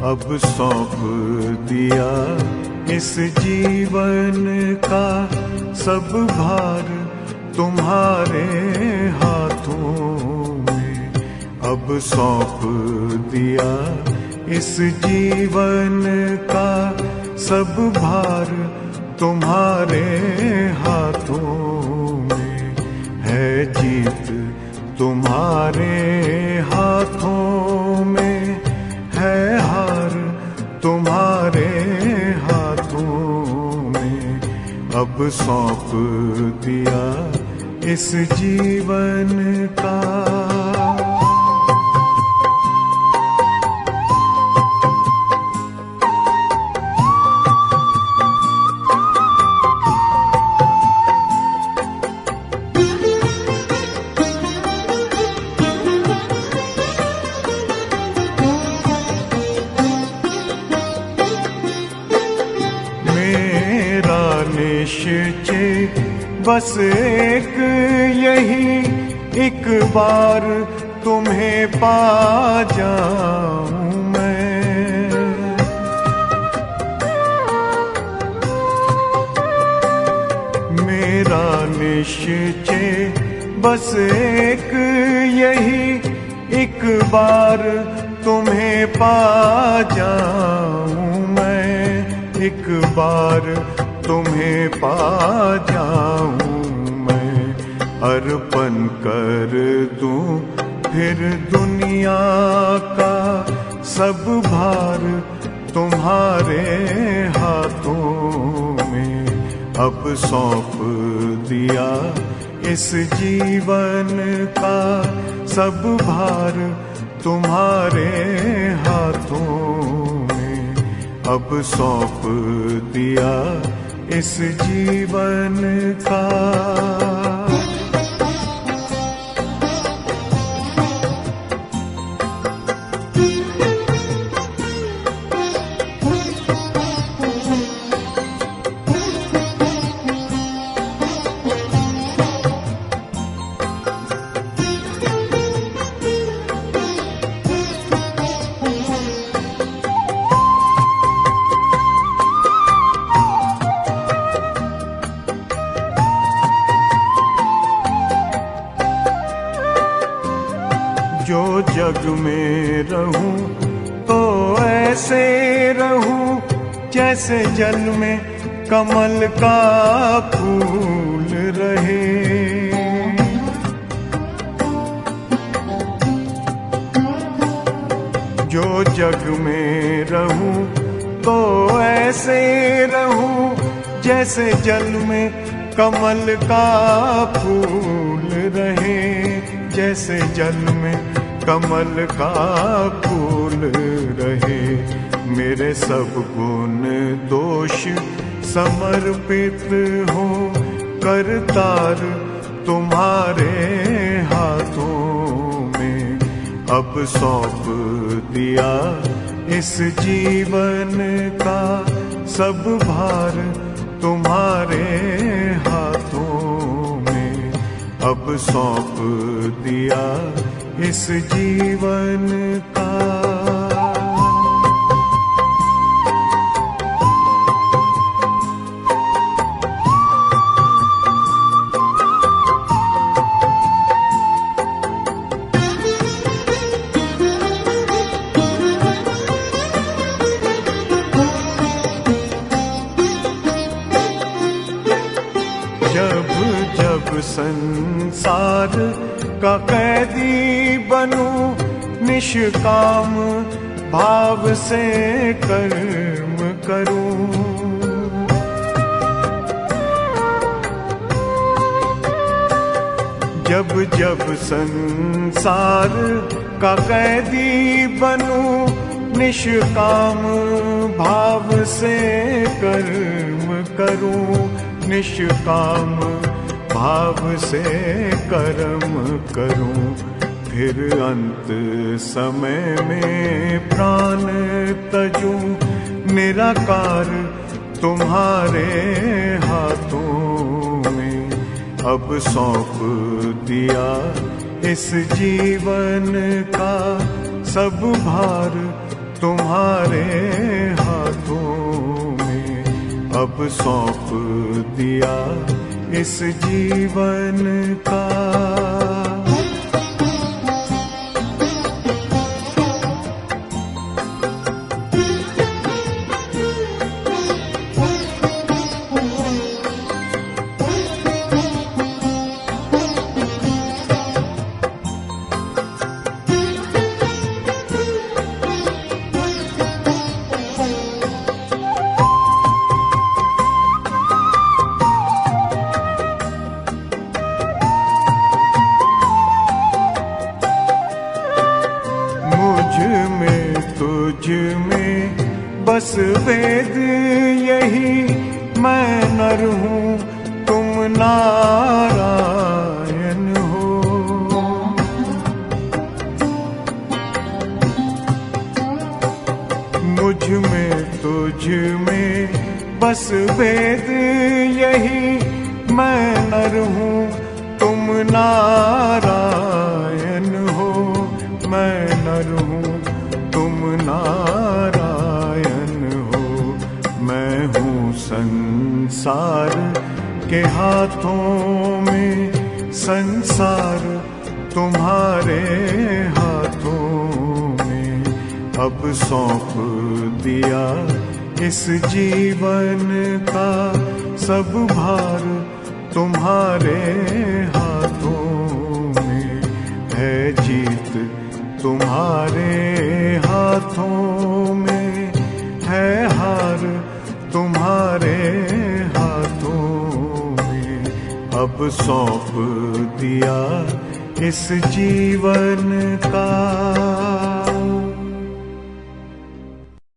अब सौंप दिया इस जीवन का सब भार तुम्हारे हाथों में। अब सौंप दिया इस जीवन का सब भार तुम्हारे हाथों में। है जीत तुम्हारे हाथों में, है हार तुम्हारे हाथों में। अब सौंप दिया इस जीवन का। निश्चय बस एक यही, एक बार तुम्हें पा जाऊं मैं। मेरा निश्चय बस एक यही, एक बार तुम्हें पा जाऊं मैं। एक बार तुम्हें पा जाऊं मैं। अर्पण कर दूं फिर दुनिया का सब भार तुम्हारे हाथों में। अब सौंप दिया इस जीवन का सब भार तुम्हारे हाथों में। अब सौंप दिया इस जीवन का। जो जग में रहूं तो ऐसे रहूं जैसे जल में कमल का फूल रहे। जो जग में रहूं तो ऐसे रहूं जैसे जल में कमल का फूल रहे। जैसे जल में कमल का फूल रहे। मेरे सब गुण दोष समर्पित हो करतार तुम्हारे हाथों में। अब सौंप दिया इस जीवन का सब भार तुम्हारे हाथों में। अब सौंप दिया इस जीवन का। जब जब संसार का कैदी बनूं, निष्काम भाव से कर्म करूं। जब जब संसार का कैदी बनूं, निष्काम भाव से कर्म करूं। निष्काम भाव से कर्म करूं। फिर अंत समय में प्राण तजूं, निराकार तुम्हारे हाथों में। अब सौंप दिया इस जीवन का सब भार तुम्हारे हाथों में अब सौंप दिया इस जीवन का। तुझ में बस वेद यही, मैं नर हूँ तुम नारायण हो। मुझ में तुझ में बस वेद यही, मैं नर हूँ तुम नारायण हो। मैं नर हूँ तुम नारायण हो। मैं हूँ संसार के हाथों में, संसार तुम्हारे हाथों में अब सौंप दिया इस जीवन का। सब भार तुम्हारे हाथों में है, जीत तुम्हारे हाथों में है, हार तुम्हारे हाथों में अब सौंप दिया इस जीवन का।